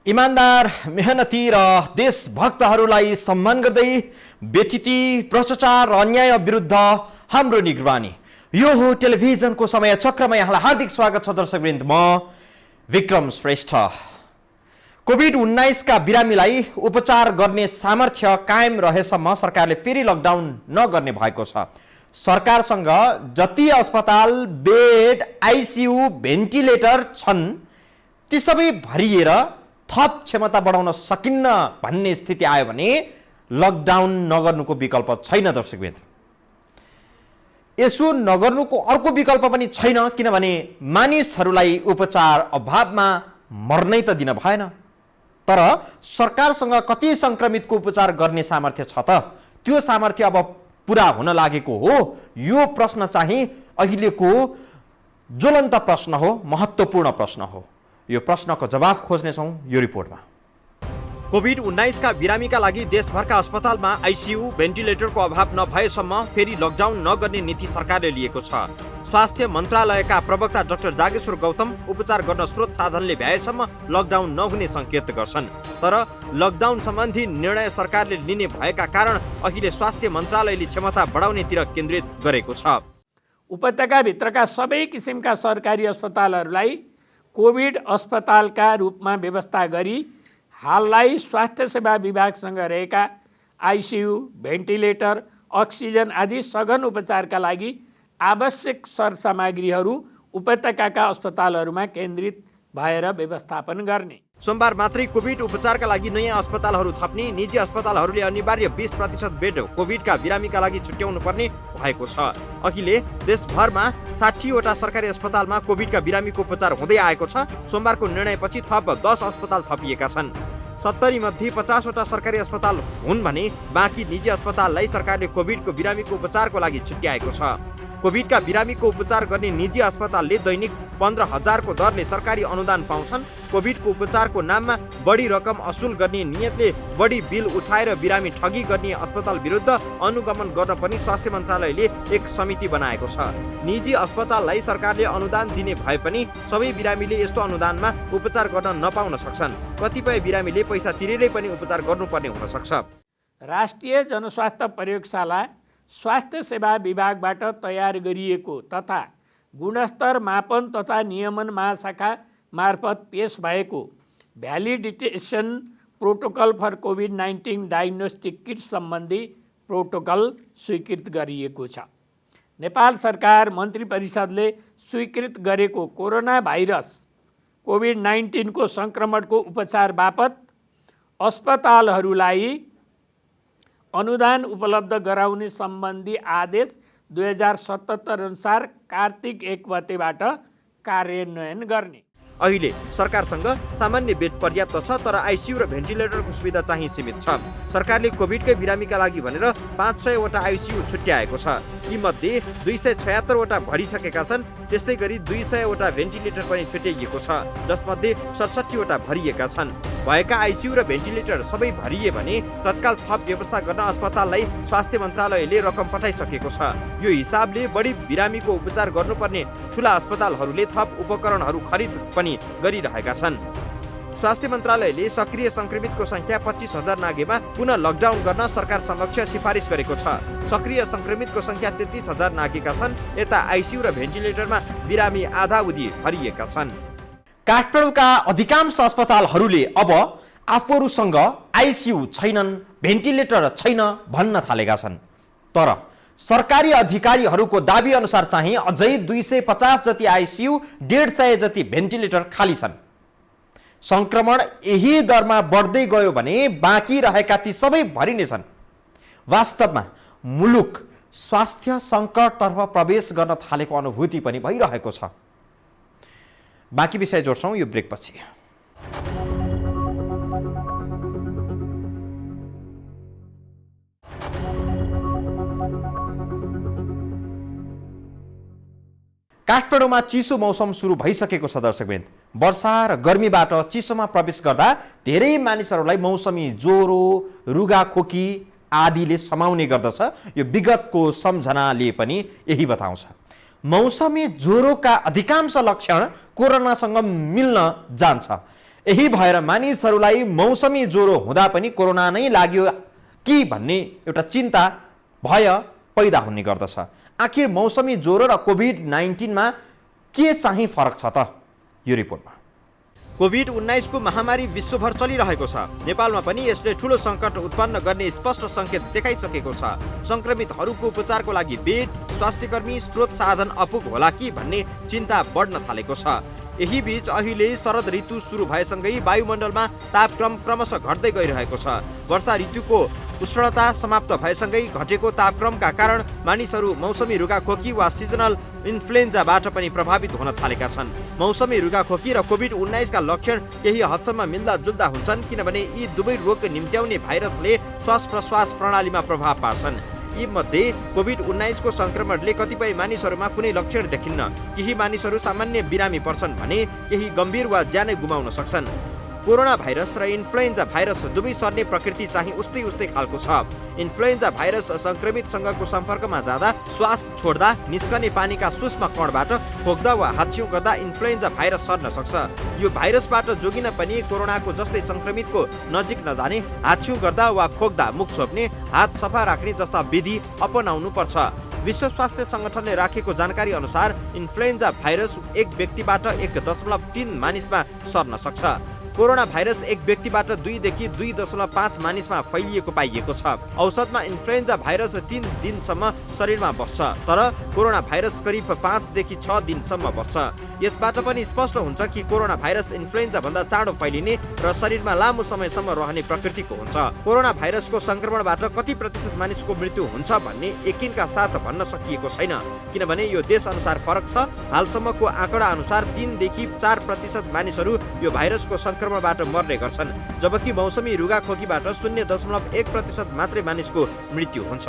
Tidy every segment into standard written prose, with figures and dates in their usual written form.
इमानदार, मेहनती र देशभक्तहरूलाई सम्मान गर्दै व्यथिति, भ्रष्टाचार र अन्याय विरुद्ध हाम्रो निगरानी। यो हो टेलिभिजनको समय चक्रमा यहाँलाई हार्दिक स्वागत छ दर्शकवृन्द। म विक्रम श्रेष्ठ। कोभिड-19 का बिरामीलाई उपचार गर्ने सामर्थ्य कायम रहेसम्म सरकारले फेरि लकडाउन नगर्ने भएको छ। सरकारसँग जति अस्पताल, बेड, आइसियु, भेन्टिलेटर छन् ती सबै भरिएर थप क्षमता बढाउन सकिन्न भन्ने स्थिति आयो भने लकडाउन नगर्नुको विकल्प छैन दर्शकवृन्द। यसो नगर्नुको अर्को विकल्प पनि छैन, किनभने मानिसहरूलाई उपचार अभावमा मर्नै त दिन भएन। तर सरकारसँग कति संक्रमितको उपचार गर्ने सामर्थ्य छ त? त्यो सामर्थ्य अब पुरा हुन लागेको हो? यो प्रश्न चाहिँ अहिलेको ज्वलन्त प्रश्न हो, महत्त्वपूर्ण प्रश्न हो। यो प्रश्नको जवाफ खोज्नेछौँ यो रिपोर्टमा। कोभिड-19 का बिरामीका लागि देशभरका अस्पतालमा आइसियु, भेन्टिलेटरको अभाव नभएसम्म फेरि लकडाउन नगर्ने नीति सरकारले लिएको छ। स्वास्थ्य मन्त्रालयका प्रवक्ता डाक्टर जागेश्वर गौतम उपचार गर्न स्रोत साधनले भ्याएसम्म लकडाउन नहुने संकेत गर्छन्। तर लकडाउन सम्बन्धी निर्णय सरकारले लिने भएका कारण अहिले स्वास्थ्य मन्त्रालयले क्षमता बढाउनेतिर केन्द्रित गरेको छ। उपत्यकाभित्रका सबै किसिमका सरकारी अस्पतालहरूलाई कोभिड अस्पतालका रूपमा व्यवस्था गरी हाललाई स्वास्थ्य सेवा विभागसँग रहेका आइसियु, भेन्टिलेटर, अक्सिजन आदि सघन उपचारका लागि आवश्यक सरसामग्रीहरू उपत्यकाका अस्पतालहरूमा केन्द्रित भएर व्यवस्थापन गर्ने। सोमबार मात्रै कोभिड उपचारका लागि नयाँ अस्पतालहरू थप्ने, निजी अस्पतालहरूले अनिवार्य 20% बेड कोभिडका बिरामीका लागि छुट्याउनु पर्ने भएको छ। अहिले देशभरमा 60वटा सरकारी अस्पतालमा कोभिडका बिरामीको उपचार हुँदै आएको छ। सोमबारको निर्णयपछि थप 10 अस्पताल थपिएका छन्। 70 मध्ये 50वटा सरकारी अस्पताल हुन् भने बाँकी निजी अस्पताललाई सरकारले कोभिडको बिरामीको उपचारको लागि छुट्याएको छ। कोभिडका बिरामीको उपचार गर्ने निजी अस्पतालले दैनिक 15,000 को दरले सरकारी अनुदान पाउँछन्। कोभिडको उपचारको नाममा बढी रकम असुल गर्ने नियतले बढी बिल उठाएर बिरामी ठगी गर्ने अस्पताल विरुद्ध अनुगमन गर्न पनि स्वास्थ्य मन्त्रालयले एक समिति बनाएको छ। निजी अस्पताललाई सरकारले अनुदान दिने भए पनि सबै बिरामीले यस्तो अनुदानमा उपचार गर्न नपाउन सक्छन्। कतिपय बिरामीले पैसा तिरेरै पनि उपचार गर्नुपर्ने हुन सक्छ। राष्ट्रिय जनस्वास्थ्य प्रयोगशाला स्वास्थ्य सेवा विभागबाट तयार गरिएको तथा गुणस्तर मापन तथा नियमन महाशाखा मार्फत पेश भएको भ्यालिडेसन प्रोटोकल फर कोभिड-19 डायग्नोस्टिक किट सम्बन्धी प्रोटोकल स्वीकृत गरिएको छ। नेपाल सरकार मन्त्री परिषदले स्वीकृत गरेको कोरोना भाइरस कोभिड-19 को सङ्क्रमणको उपचार बापत अस्पतालहरूलाई अनुदान उपलब्ध गराउने सम्बन्धी आदेश 2077 अनुसार कार्तिक 1 गतेबाट कार्यान्वयन गर्ने। अहिले सरकारसँग सामान्य बेड पर्याप्त छ, तर आइसियु र भेन्टिलेटरको सुविधा चाहिँ सीमित छ। सरकारले कोभिडकै बिरामीका लागि भनेर 500वटा आइसियु छुट्याएको छ। यी मध्ये 276वटा भरिसकेका छन्। त्यस्तै गरी 200वटा भेन्टिलेटर पनि छुट्याइएको छ, जसमध्ये 67वटा भरिएका छन्। भएका आइसियु र भेन्टिलेटर सबै भरिए भने तत्काल थप व्यवस्था गर्न अस्पताललाई स्वास्थ्य मन्त्रालयले रकम पठाइसकेको छ। यो हिसाबले बढी बिरामीको उपचार गर्नुपर्ने ठुला अस्पतालहरूले थप उपकरणहरू खरिद पनि गरिरहेका छन्। स्वास्थ्य मन्त्रालयले सक्रिय संक्रमितको संख्या 25,000 नागेमा पुनः लकडाउन गर्न सरकार समक्ष सिफारिस गरेको छ। सक्रिय संक्रमितको संख्या 33,000 नागेका छन्। यता आइसियु र भेन्टिलेटरमा बिरामी आधाउधी भरिएका छन्। काठमाडौँका अधिकांश अस्पतालहरूले अब आफूहरूसँग आइसियु छैनन्, भेन्टिलेटर छैन भन्न थालेका छन्। तर सरकारी अधिकारीहरूको दाबी अनुसार चाहिँ अझै 250 जति आइसियु, 150 जति भेन्टिलेटर खाली छन्। संक्रमण यही दरमा बढ्दै गयो भने बाँकी रहेका ती सबै भरिनेछन्। वास्तवमा मुलुक स्वास्थ्य सङ्कटतर्फ प्रवेश गर्न थालेको अनुभूति पनि भइरहेको छ। बाँकी विषय जोड्छौँ यो ब्रेकपछि। काठमाडौँमा चिसो मौसम सुरु भइसकेको छ दर्शकवृन्द। वर्षा र गर्मीबाट चिसोमा प्रवेश गर्दा धेरै मानिसहरूलाई मौसमी ज्वरो, रुगाखोकी आदिले समाउने गर्दछ। यो विगतको सम्झनाले पनि यही बताउँछ। मौसमी ज्वरोका अधिकांश लक्षण कोरोनासँग मिल्न जान्छ। यही भएर मानिसहरूलाई मौसमी ज्वरो हुँदा पनि कोरोना नै लाग्यो कि भन्ने एउटा चिन्ता भय पैदा हुने गर्दछ। आखिर मौसमी ज्वरो र कोभिड-19मा के चाहिँ फरक छ त? यो रिपोर्टमा। कोभिड-19 को महामारी विश्वभर चलिरहेको छ। नेपालमा पनि यसले ठूलो सङ्कट उत्पन्न गर्ने स्पष्ट सङ्केत देखाइसकेको छ। संक्रमितहरूको उपचारको लागि बेड, स्वास्थ्यकर्मी, स्रोत साधन अपुग होला कि भन्ने चिन्ता बढ्न थालेको छ। यही बीच अहिले शरद ऋतु सुरु भएसँगै वायुमण्डलमा तापक्रम क्रमशः घट्दै गइरहेको छ। वर्षा ऋतुको उष्णता समाप्त भएसँगै घटेको तापक्रमका कारण मानिसहरू मौसमी रुगाखोकी वा सिजनल इन्फ्लुएन्जाबाट पनि प्रभावित हुन थालेका छन्। मौसमी रुगाखोकी र कोभिड-19 का लक्षण केही हदसम्म मिल्दाजुल्दा हुन्छन्, किनभने यी दुवै रोग निम्त्याउने भाइरसले श्वास प्रश्वास प्रणालीमा प्रभाव पार्छन्। यी मध्ये कोभिड-19 को संक्रमणले कतिपय मानिसहरूमा कुनै लक्षण देखिन्न। केही मानिसहरू सामान्य बिरामी पर्छन् भने केही गम्भीर वा ज्यानै गुमाउन सक्छन्। कोरोना भाइरस र इन्फ्लुएन्जा भाइरस दुवै सर्ने प्रकृति चाहिँ उस्तै उस्तै खालको छ। इन्फ्लुएन्जा भाइरस संक्रमितसँगको सम्पर्कमा जाँदा, श्वास छोड्दा निस्कने पानीका सूक्ष्म कणबाट खोक्दा वा हाच्छिउँ गर्दा इन्फ्लुएन्जा भाइरस सर्न सक्छ। यो भाइरसबाट जोगिन पनि कोरोनाको जस्तै संक्रमितको नजिक नजाने, हाच्छिउँ गर्दा वा खोक्दा मुख छोप्ने, हात सफा राख्ने जस्ता विधि अपनाउनु पर्छ। विश्व स्वास्थ्य संगठनले राखेको जानकारी अनुसार इन्फ्लुएन्जा भाइरस एक व्यक्तिबाट 1.3 मानिसमा सर्न सक्छ। कोरोना भाइरस एक व्यक्तिबाट 2 देखि 2.5 मानिसमा फैलिएको पाइएको छ। औसतमा इन्फ्लुएन्जा भाइरस 3 दिनसम्म शरीरमा बस्छ, तर कोरोना भाइरस करिब 5 देखि 6 दिनसम्म बस्छ। यसबाट पनि स्पष्ट हुन्छ कि कोरोना भाइरस इन्फ्लुएन्जा भन्दा चाँडो फैलिने र शरीरमा लामो समयसम्म रहने प्रकृतिको हुन्छ। कोरोना भाइरसको संक्रमणबाट कति प्रतिशत मानिसको मृत्यु हुन्छ भन्ने यकिनका साथ भन्न सकिएको छैन, किनभने यो देश अनुसार फरक छ। हालसम्मको आँकडा अनुसार 3 देखि 4% मानिसहरू यो भाइरसको संक्रमणबाट मर्ने गर्छन्, जबकि मौसमी रुगाखोकीबाट 0.1% मात्रै मानिसको मृत्यु हुन्छ।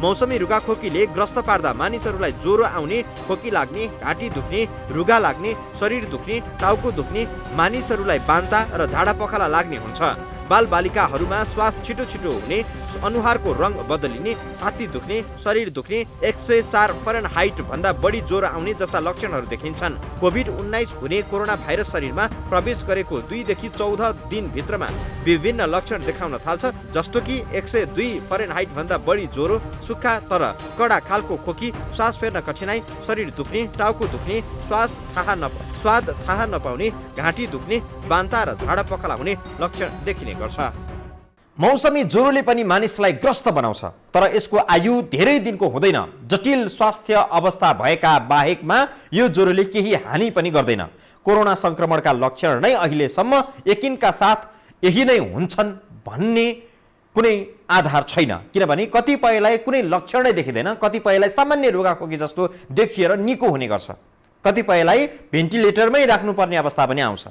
मौसमी रुगाखोकीले ग्रस्त पार्दा मानिसहरूलाई ज्वरो आउने, खोकी लाग्ने, घाँटी दुख्ने, रुगा लाग्ने, शरीर दुख्ने, टाउको दुख्ने, मानिसहरूलाई बान्ता र झाडा पखाला लाग्ने हुन्छ। बालबालिकाहरूमा श्वास छिटो छिटो हुने, अनुहारको रङ बदलिने, छाती दुख्ने, शरीर दुख्ने, 104 फरेनहाइट भन्दा बढी ज्वरो आउने जस्ता लक्षणहरू देखिन्छन्। कोभिड-19 हुने कोरोना भाइरस शरीरमा प्रवेश गरेको 2 देखि 14 दिनभित्रमा विभिन्न लक्षण देखाउन थाल्छ, जस्तो कि 102 फरेनहाइट भन्दा बढी ज्वरो, सुक्खा तर कडा खालको खोकी, श्वास फेर्न कठिनाइ, शरीर दुख्ने, टाउको दुख्ने, स्वाद थाहा नपाउने, घाँटी दुख्ने, बान्ता र झाडा पखाला हुने लक्षण देखिने गर्छ। मौसमी ज्वरोले पनि मानिसलाई ग्रस्त बनाउँछ, तर यसको आयु धेरै दिनको हुँदैन। जटिल स्वास्थ्य अवस्था भएका बाहेकमा यो ज्वरोले केही हानि पनि गर्दैन। कोरोना संक्रमणका लक्षण नै अहिलेसम्म यकिनका साथ यही नै हुन्छन् भन्ने कुनै आधार छैन, किनभने कतिपयलाई कुनै लक्षण नै देखिँदैन, कतिपयलाई सामान्य रुगाखोकी जस्तो देखिएर निको हुने गर्छ, कतिपयलाई भेन्टिलेटरमै राख्नुपर्ने अवस्था पनि आउँछ।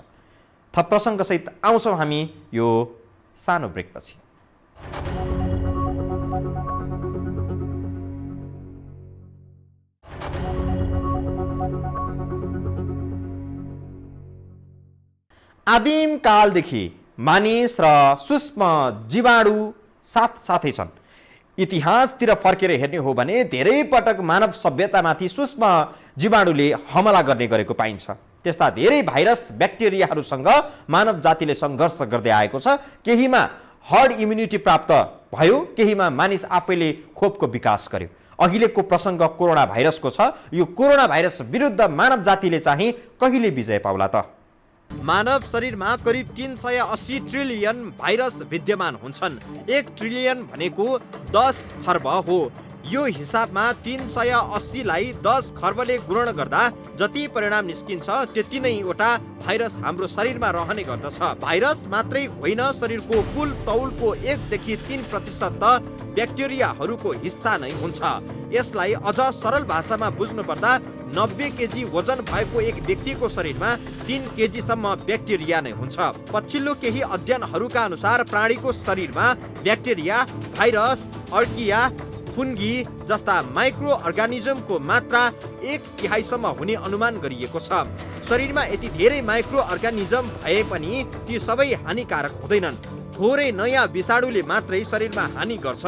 थप प्रसङ्गसहित आउँछौँ हामी यो सानो ब्रेकपछि। आदिम कालदेखि मानिस र सूक्ष्म जीवाणु साथसाथै छन्। इतिहासतिर फर्केर हेर्ने हो भने धेरै पटक मानव सभ्यतामाथि सूक्ष्म जीवाणुले हमला गर्ने गरेको पाइन्छ। त्यस्ता धेरै भाइरस ब्याक्टेरियाहरूसँग मानव जातिले सङ्घर्ष गर्दै आएको छ। केहीमा हर्ड इम्युनिटी प्राप्त भयो, केहीमा मानिस आफैले खोपको विकास गर्यो। अहिलेको प्रसङ्ग कोरोना भाइरसको छ। यो कोरोना भाइरस विरुद्ध मानव जातिले चाहिँ कहिले विजय पाउला त? मानव शरीरमा करिब 380 ट्रिलियन भाइरस विद्यमान हुन्छन्। 1 ट्रिलियन भनेको 10 खर्ब हो। यो हिसाबमा 380 लाई 10 खर्बले गुणन गर्दा जति परिणाम निस्किन्छ त्यति नै वटा भाइरस हाम्रो शरीरमा रहने गर्दछ। भाइरस मात्रै होइन, शरीरको कुल तौलको 1 देखि 3% त ब्याक्टेरियाहरूको हिस्सा नै हुन्छ। यसलाई अझ सरल भाषामा बुझ्नु पर्दा 90 केजी वजन भएको एक व्यक्तिको शरीरमा 3 केजीसम्म ब्याक्टेरिया नै हुन्छ। पछिल्लो केही अध्ययनहरूका अनुसार प्राणीको शरीरमा ब्याक्टेरिया, भाइरस, अर्किया, फुन्गी जस्ता माइक्रो अर्गानिजमको मात्रा 1/3 हुने अनुमान गरिएको छ। शरीरमा यति धेरै माइक्रो अर्गानिजम भए पनि ती सबै हानिकारक हुँदैनन्। थोरै नयाँ विषाणुले मात्रै शरीरमा हानि गर्छ।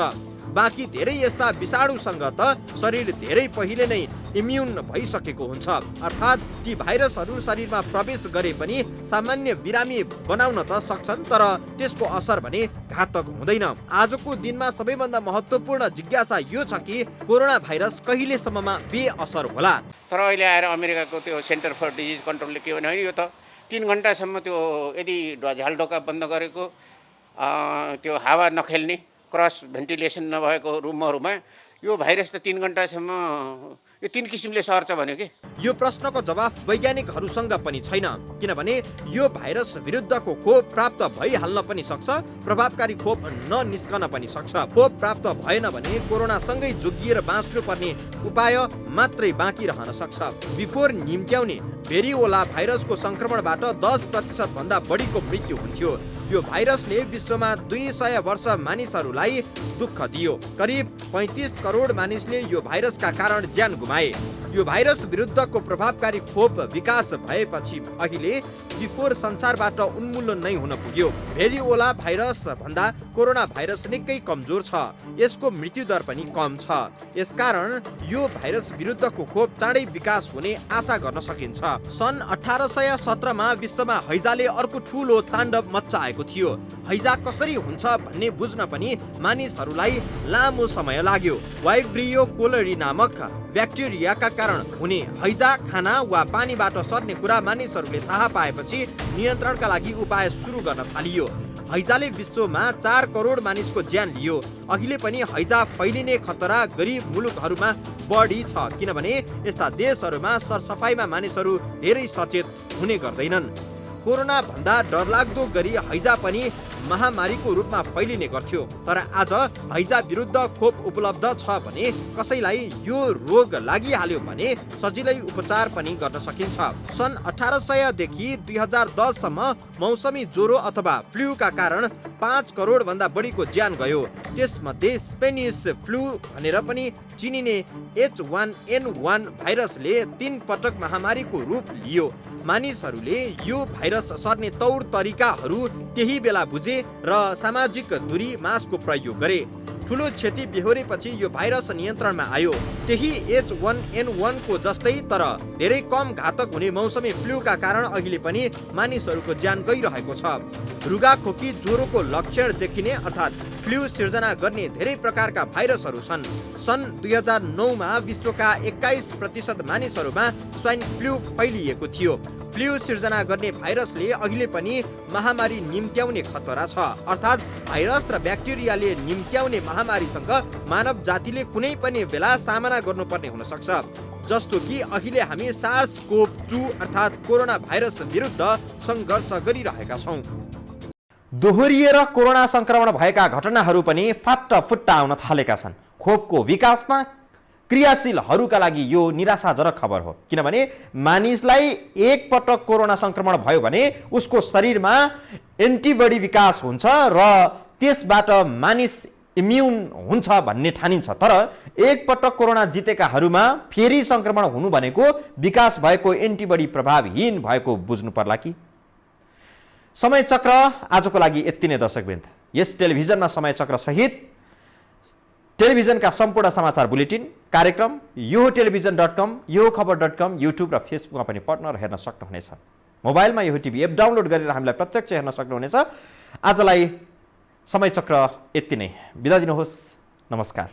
बाँकी धेरै यस्ता विषाणुसँग त शरीर धेरै पहिले नै इम्युन भइसकेको हुन्छ, अर्थात् ती भाइरसहरू शरीरमा प्रवेश गरे पनि सामान्य बिरामी बनाउन त सक्छन्, तर त्यसको असर भने घातक हुँदैन। आजको दिनमा सबैभन्दा महत्त्वपूर्ण जिज्ञासा यो छ कि कोरोना भाइरस कहिलेसम्ममा बेअसर होला। तर अहिले आएर अमेरिकाको त्यो सेन्टर फर डिजिज कन्ट्रोलले के भन्यो भने यो त 3 घन्टासम्म त्यो यदि झ्यालढोका बन्द गरेको त्यो हावा नखेल्ने क्रस भेन्टिलेसन नभएको रुमहरूमा यो भाइरस त 3 घन्टासम्म यो 3 किसिमले सर्छ भन्यो कि। यो प्रश्नको जवाफ वैज्ञानिकहरूसँग पनि छैन, किनभने यो भाइरस विरुद्धको खोप प्राप्त भइहाल्न पनि सक्छ, प्रभावकारी खोप ननिस्कन पनि सक्छ। खोप प्राप्त भएन भने कोरोनासँगै जोगिएर बाँच्नुपर्ने उपाय मात्रै बाँकी रहन सक्छ। बिफोर निम्त्याउने भेरिओला भाइरसको संक्रमणबाट 10% भन्दा बढीको मृत्यु हुन्थ्यो। यो भाइरसले विश्वमा 200 वर्ष मानिसहरूलाई दुःख दियो। करिब 35 करोड मानिसले यो भाइरसका कारण ज्यान गुमाए। यो भाइरस विरुद्धको प्रभावकारी खोप विकास भएपछि अहिले बिफोर संसारबाट उन्मूलन नै हुन पुग्यो। भेरिओला भाइरस भन्दा कोरोना भाइरस निकै कमजोर छ, यसको मृत्युदर पनि कम छ। यसकारण यो भाइरस विरुद्धको खोप चाँडै विकास हुने आशा गर्न सकिन्छ। सन् 1817 मा विश्वमा हैजाले अर्को ठूलो ताण्डव मच्चाएको थियो। हैजा कसरी हुन्छ भन्ने बुझ्न पनि मानिसहरूलाई लामो समय लाग्यो। वाइब्रियो कोलेरी नामक ब्याक्टेरियाका कारण हुने हैजा खाना वा पानीबाट सर्ने कुरा मानिसहरूले थाहा पाएपछि नियन्त्रणका लागि उपाय सुरु गर्न थालियो। हैजाले विश्वमा 4 करोड मानिसको ज्यान लियो। अहिले पनि हैजा फैलिने खतरा गरिब मुलुकहरूमा बढी छ, किनभने यस्ता देशहरूमा सरसफाइमा मानिसहरू धेरै सचेत हुने गर्दैनन्। कोरोना भन्दा डरलाग्दो गरी हैजा पनि महामारीको रूपमा फैलिने गर्थ्यो, तर आज हैजा विरुद्ध खोप उपलब्ध छ भने कसैलाई यो रोग लागिहाल्यो भने सजिलै उपचार पनि गर्न सकिन्छ। सन् 1800 देखि 2010 सम्म मौसमी ज्वरो अथवा फ्लूका कारण 5 करोड भन्दा बढीको ज्यान गयो। त्यसमध्ये स्पेनिस फ्लू भनेर पनि चिनिने H1N1 भाइरसले 3 पटक महामारीको रूप लियो। मानिसहरूले यो भाइरस सर्ने तौर तरिकाहरू त्यही बेला बुझे र सामाजिक दूरी मास्कको प्रयोग गरे। ठुलो क्षति बेहोरेपछि यो भाइरस नियन्त्रणमा आयो। त्यही H1N1 को जस्तै तर धेरै कम घातक हुने मौसमी फ्लूका कारण अहिले पनि मानिसहरूको ज्यान गइरहेको छ। रुगाखोकी ज्वरोको लक्षण देखिने अर्थात् फ्लू सिर्जना गर्ने धेरै प्रकारका भाइरसहरू छन्। सन् 2009 मा विश्वका 21% मानिसहरूमा स्वाइन फ्लू फैलिएको थियो। फ्लू सिर्जना गर्ने भाइरसले अहिले पनि महामारी निम्त्याउने खतरा छ, अर्थात् भाइरस र ब्याक्टेरियाले निम्त्याउने महामारीसँग मानव जातिले कुनै पनि बेला सामना गर्नुपर्ने हुन सक्छ, जस्तो कि अहिले हामी SARS-CoV-2 अर्थात् कोरोना भाइरस विरुद्ध सङ्घर्ष गरिरहेका छौँ। दोहोरिएर कोरोना संक्रमण भएका घटनाहरू पनि फाटाफुट्टा आउन थालेका छन्। खोपको विकासमा क्रियाशीलहरूका लागि यो निराशाजनक खबर हो, किनभने मानिसलाई एक पटक कोरोना संक्रमण भयो भने उसको शरीरमा एन्टिबडी विकास हुन्छ र त्यसबाट मानिस इम्युन हुन्छ भन्ने ठानिन्छ। तर एक पटक कोरोना जितेकाहरूमा फेरि संक्रमण हुनु भनेको विकास भएको एन्टिबडी प्रभावहीन भएको बुझ्नु पर्ला कि। समय चक्र आजको लागि यति नै दर्शकवृन्द। यस टेलिभिजनमा समय चक्र सहित टेलिभिजनका सम्पूर्ण समाचार बुलेटिन कार्यक्रम यो टेलिभिजन.com, यो खबर.com, युट्युब र फेसबुकमा पनि पढ्न र हेर्न सक्नुहुनेछ। मोबाइलमा यो टिभी एप डाउनलोड गरेर हामीलाई प्रत्यक्ष हेर्न सक्नुहुनेछ। आजलाई समय चक्र यति नै। बिदा दिनुहोस्। नमस्कार।